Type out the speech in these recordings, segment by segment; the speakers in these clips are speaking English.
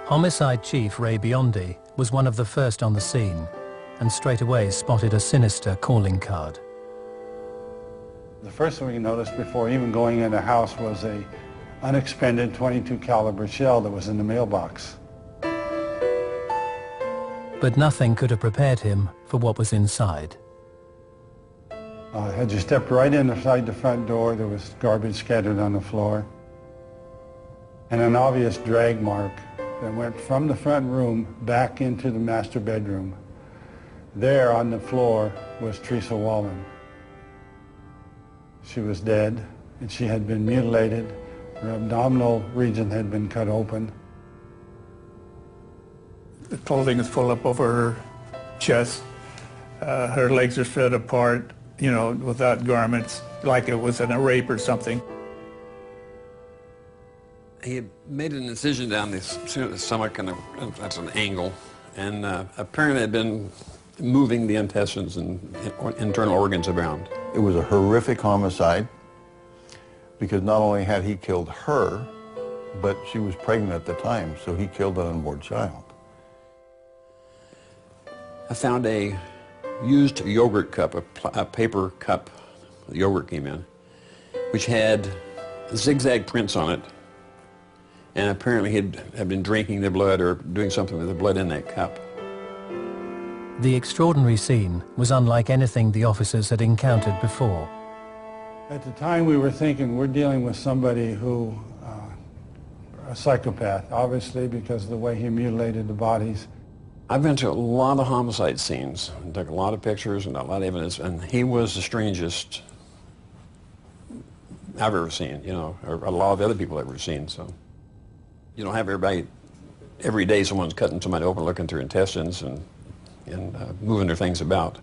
Homicide Chief Ray Biondi was one of the first on the scene and straight away spotted a sinister calling card. The first thing we noticed before even going in the house was a unexpended .22 caliber shell that was in the mailbox. But nothing could have prepared him for what was inside. Had you stepped right inside the front door, there was garbage scattered on the floor and an obvious drag mark that went from the front room back into the master bedroom. There on the floor was Teresa Wallen. She was dead, and she had been mutilated. Her abdominal region had been cut open. The clothing is pulled up over her chest. Her legs are spread apart, you know, without garments, like it was in a rape or something. He had made an incision down the stomach, and that's an angle, and apparently had been moving the intestines and internal organs around. It was a horrific homicide because not only had he killed her, but she was pregnant at the time, so he killed an unborn child. I found a used yogurt cup, a paper cup, the yogurt came in, which had zigzag prints on it, and apparently he had been drinking the blood or doing something with the blood in that cup. The extraordinary scene was unlike anything the officers had encountered before. At the time we were thinking we're dealing with somebody who, a psychopath, obviously, because of the way he mutilated the bodies. I've been to a lot of homicide scenes and took a lot of pictures and a lot of evidence, and he was the strangest I've ever seen, you know, or a lot of other people I've ever seen. So you don't have everybody, every day someone's cutting somebody open, looking through intestines and moving their things about.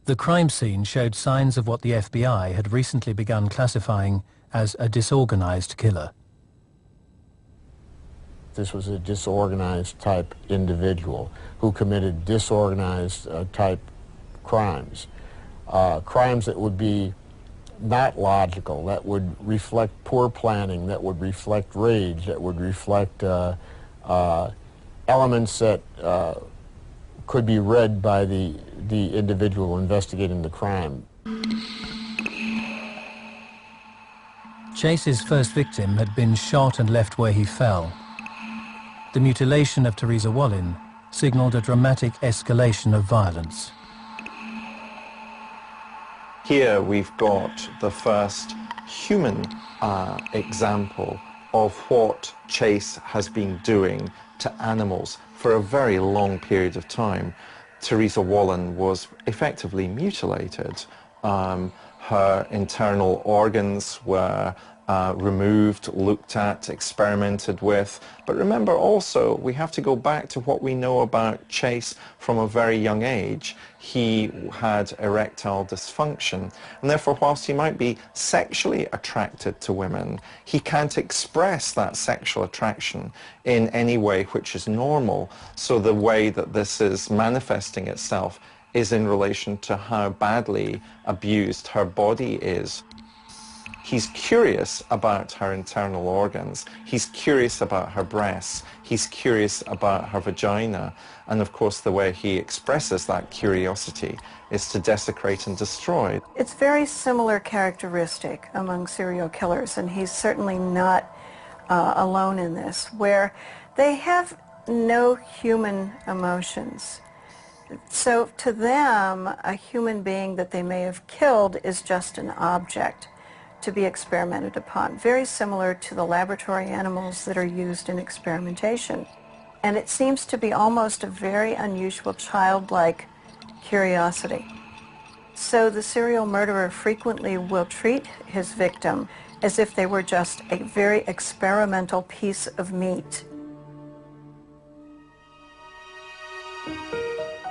The crime scene showed signs of what the FBI had recently begun classifying as a disorganized killer. This was a disorganized type individual who committed disorganized type crimes. Crimes that would be not logical, that would reflect poor planning, that would reflect rage, that would reflect elements that could be read by the individual investigating the crime. Chase's first victim had been shot and left where he fell. The mutilation of Teresa Wallen signaled a dramatic escalation of violence. Here we've got the first human example of what Chase has been doing to animals for a very long period of time. Teresa Wallen was effectively mutilated. Her internal organs were removed, looked at, experimented with. But remember also, we have to go back to what we know about Chase from a very young age. He had erectile dysfunction, and therefore whilst he might be sexually attracted to women, he can't express that sexual attraction in any way which is normal. So the way that this is manifesting itself is in relation to how badly abused her body is. He's curious about her internal organs. He's curious about her breasts. He's curious about her vagina. And of course, the way he expresses that curiosity is to desecrate and destroy. It's very similar characteristic among serial killers, and he's certainly not alone in this, where they have no human emotions. So to them, a human being that they may have killed is just an object to be experimented upon, very similar to the laboratory animals that are used in experimentation. And it seems to be almost a very unusual childlike curiosity. So the serial murderer frequently will treat his victim as if they were just a very experimental piece of meat.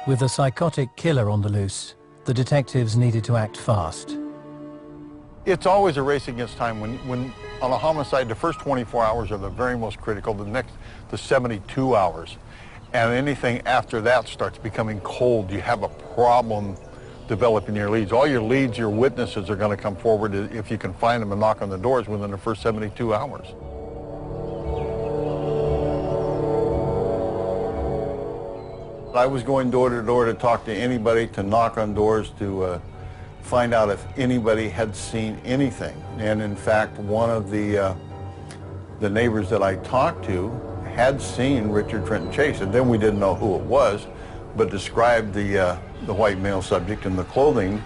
With a psychotic killer on the loose, the detectives needed to act fast. It's always a race against time. When on a homicide, the first 24 hours are the very most critical, the 72 hours. And anything after that starts becoming cold. You have a problem developing your leads. All your leads, your witnesses are going to come forward if you can find them and knock on the doors within the first 72 hours. I was going door to door to talk to anybody, to knock on doors, to find out if anybody had seen anything. And in fact, one of the neighbors that I talked to had seen Richard Trenton Chase, and then we didn't know who it was, but described the white male subject in the clothing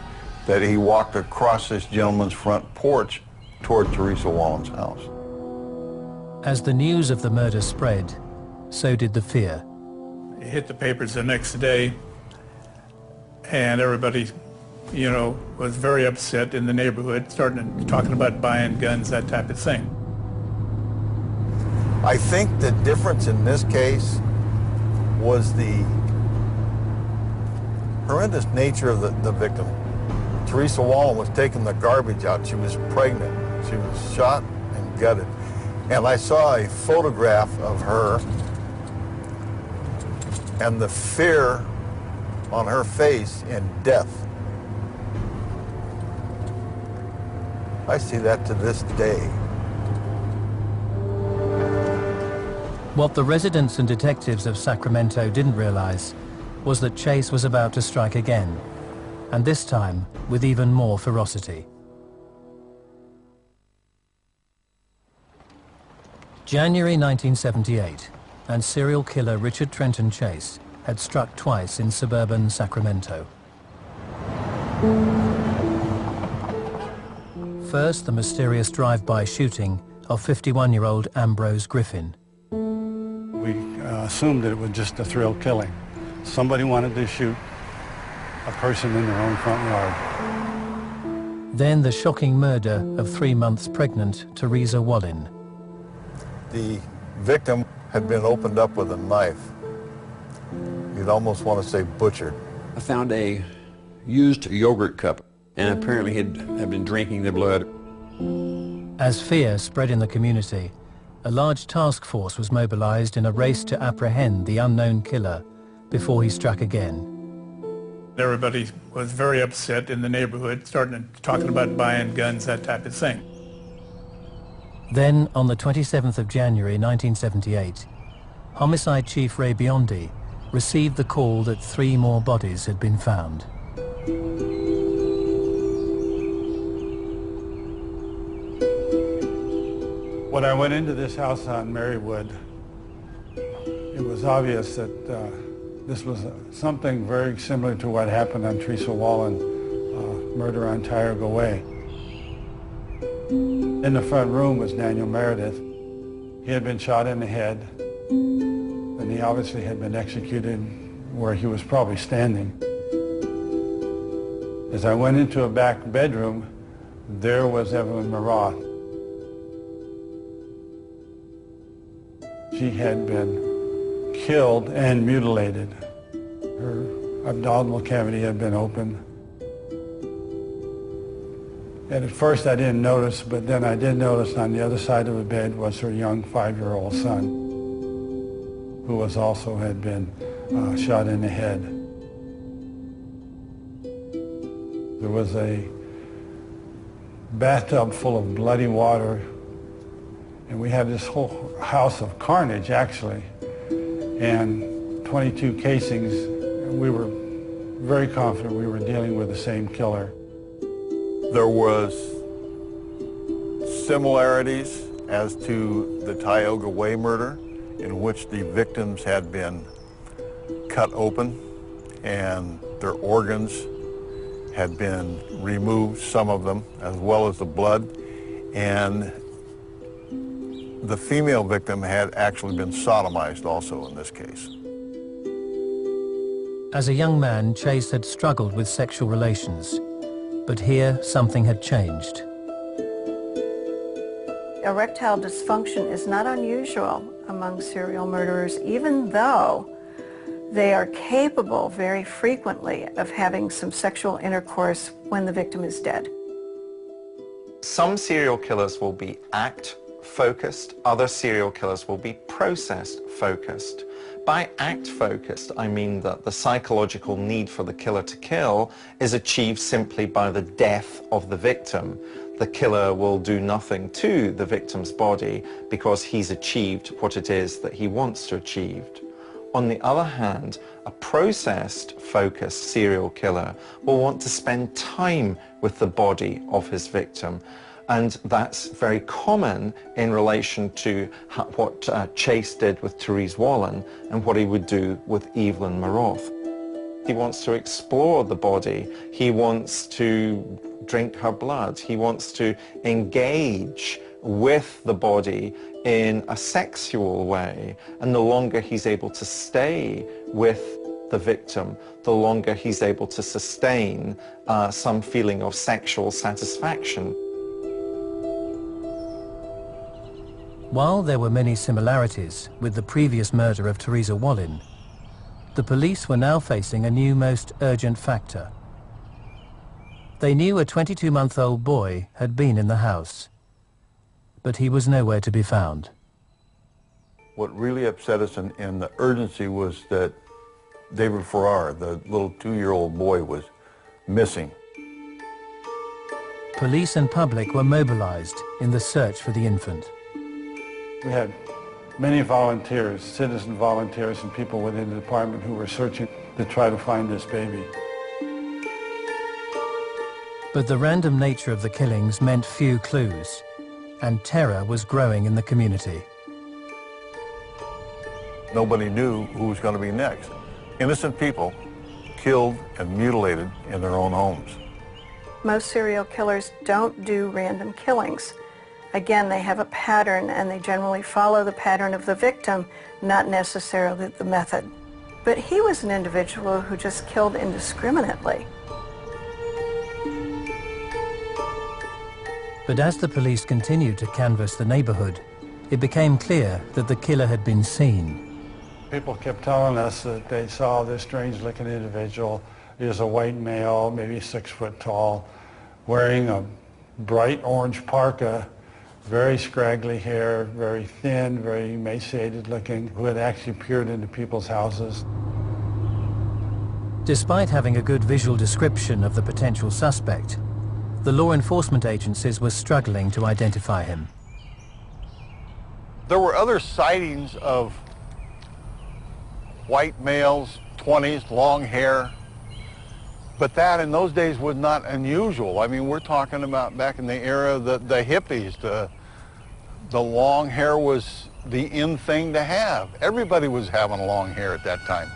that he walked across this gentleman's front porch toward Teresa Wallen's house. As the news of the murder spread, so did the fear. It hit the papers the next day, and everybody, you know, was very upset in the neighborhood, talking about buying guns, that type of thing. I think the difference in this case was the horrendous nature of the victim. Teresa Wallen was taking the garbage out. She was pregnant. She was shot and gutted. And I saw a photograph of her, and the fear on her face in death. I see that to this day. What the residents and detectives of Sacramento didn't realize was that Chase was about to strike again, and this time with even more ferocity. January 1978, and serial killer Richard Trenton Chase had struck twice in suburban Sacramento. First, the mysterious drive-by shooting of 51-year-old Ambrose Griffin. We assumed that it was just a thrill killing. Somebody wanted to shoot a person in their own front yard. Then the shocking murder of 3 months pregnant Teresa Wallen. The victim had been opened up with a knife. You'd almost want to say butchered. I found a used yogurt cup, and apparently had been drinking the blood. As fear spread in the community, a large task force was mobilized in a race to apprehend the unknown killer before he struck again. Everybody was very upset in the neighborhood, talking about buying guns, that type of thing. Then, on the 27th of January 1978, Homicide Chief Ray Biondi received the call that 3 more bodies had been found. When I went into this house on Marywood, it was obvious that this was something very similar to what happened on Teresa Wallen, murder on Tioga Way. In the front room was Daniel Meredith. He had been shot in the head, and he obviously had been executed where he was probably standing. As I went into a back bedroom, there was Evelyn Maroth. She had been killed and mutilated. Her abdominal cavity had been opened. And at first I didn't notice, but then I did notice on the other side of the bed was her young 5-year-old son, who had been shot in the head. There was a bathtub full of bloody water, and we had this whole house of carnage, actually, and 22 casings. We were very confident we were dealing with the same killer. There was similarities as to the Tioga Way murder, in which the victims had been cut open and their organs had been removed, some of them, as well as the blood, and the female victim had actually been sodomized also in this case. As a young man, Chase had struggled with sexual relations, but here something had changed. Erectile dysfunction is not unusual among serial murderers, even though they are capable very frequently of having some sexual intercourse when the victim is dead. Some serial killers will be act-focused, other serial killers will be process-focused. By act-focused, I mean that the psychological need for the killer to kill is achieved simply by the death of the victim. The killer will do nothing to the victim's body because he's achieved what it is that he wants to achieve. On the other hand, a processed-focused serial killer will want to spend time with the body of his victim, and that's very common in relation to what Chase did with Therese Wallen and what he would do with Evelyn Maroth. He wants to explore the body, he wants to drink her blood, he wants to engage with the body in a sexual way, and the longer he's able to stay with the victim, the longer he's able to sustain some feeling of sexual satisfaction. While there were many similarities with the previous murder of Theresa Wallin, the police were now facing a new, most urgent factor. They knew a 22-month-old boy had been in the house, but he was nowhere to be found. What really upset us in the urgency was that David Farrar, the little 2-year-old boy, was missing. Police and public were mobilized in the search for the infant. We had many volunteers, citizen volunteers, and people within the department who were searching to try to find this baby. But the random nature of the killings meant few clues, and terror was growing in the community. Nobody knew who was going to be next. Innocent people killed and mutilated in their own homes. Most serial killers don't do random killings. Again, they have a pattern, and they generally follow the pattern of the victim, not necessarily the method. But he was an individual who just killed indiscriminately. But as the police continued to canvass the neighborhood, it became clear that the killer had been seen. People kept telling us that they saw this strange-looking individual. He was a white male, maybe 6 foot tall, wearing a bright orange parka, very scraggly hair, very thin, very emaciated looking, who had actually peered into people's houses. Despite having a good visual description of the potential suspect, the law enforcement agencies were struggling to identify him. There were other sightings of white males, 20s, long hair, but that in those days was not unusual. I mean, we're talking about back in the era of the hippies. The long hair was the in thing to have. Everybody was having long hair at that time.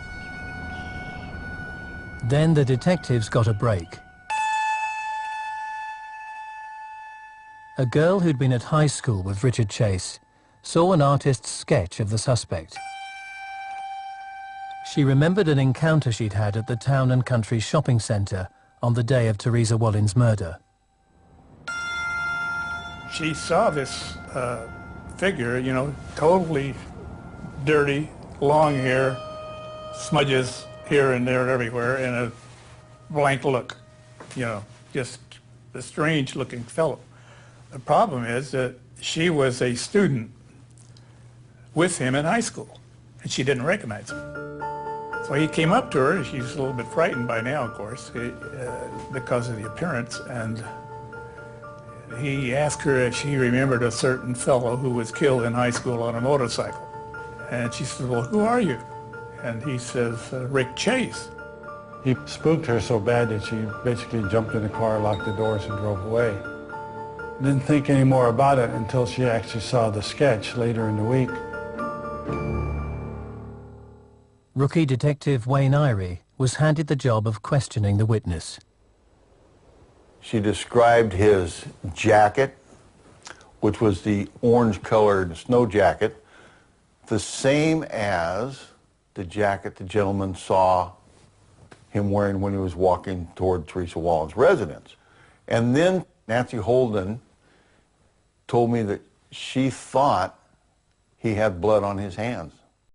Then the detectives got a break. A girl who'd been at high school with Richard Chase saw an artist's sketch of the suspect. She remembered an encounter she'd had at the Town and Country shopping centre on the day of Theresa Wallin's murder. She saw this figure, you know, totally dirty, long hair, smudges here and there and everywhere, and a blank look, you know, just a strange looking fellow. The problem is that she was a student with him in high school, and she didn't recognize him. So he came up to her, and she's a little bit frightened by now, of course, because of the appearance, and he asked her if she remembered a certain fellow who was killed in high school on a motorcycle. And she said, well, who are you? And he says, Rick Chase. He spooked her so bad that she basically jumped in the car, locked the doors, and drove away. Didn't think any more about it until she actually saw the sketch later in the week. Rookie Detective Wayne Irie was handed the job of questioning the witness. She described his jacket, which was the orange-colored snow jacket, the same as the jacket the gentleman saw him wearing when he was walking toward Theresa Wallin's residence. And then Nancy Holden told me that she thought he had blood on his hands.